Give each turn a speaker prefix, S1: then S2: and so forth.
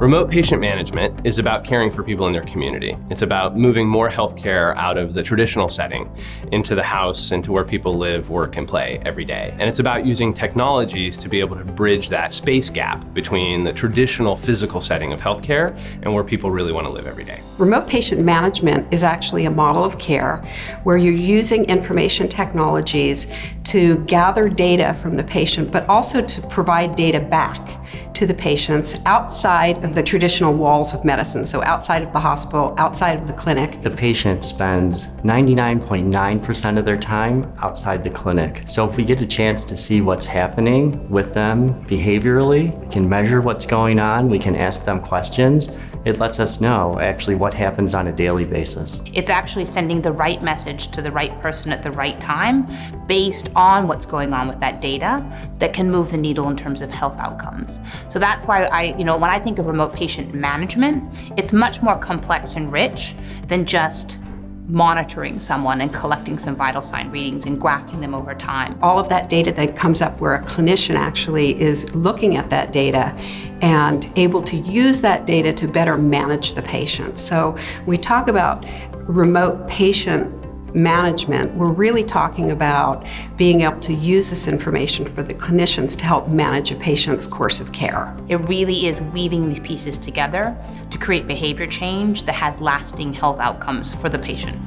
S1: Remote patient management is about caring for people in their community. It's about moving more healthcare out of the traditional setting into the house, into where people live, work, and play every day. And it's about using technologies to be able to bridge that space gap between the traditional physical setting of healthcare and where people really want to live every day.
S2: Remote patient management is actually a model of care where you're using information technologies to gather data from the patient, but also to provide data back to the patients outside of the traditional walls of medicine, so outside of the hospital, outside of the clinic.
S3: The patient spends 99.9% of their time outside the clinic. So if we get a chance to see what's happening with them behaviorally, we can measure what's going on, we can ask them questions, it lets us know actually what happens on a daily basis.
S4: It's actually sending the right message to the right person at the right time based on what's going on with that data that can move the needle in terms of health outcomes. So that's why when I think of remote patient management, it's much more complex and rich than just monitoring someone and collecting some vital sign readings and graphing them over time.
S2: All of that data that comes up where a clinician actually is looking at that data and able to use that data to better manage the patient. So we talk about remote patient management, we're really talking about being able to use this information for the clinicians to help manage a patient's course of care.
S4: It really is weaving these pieces together to create behavior change that has lasting health outcomes for the patient.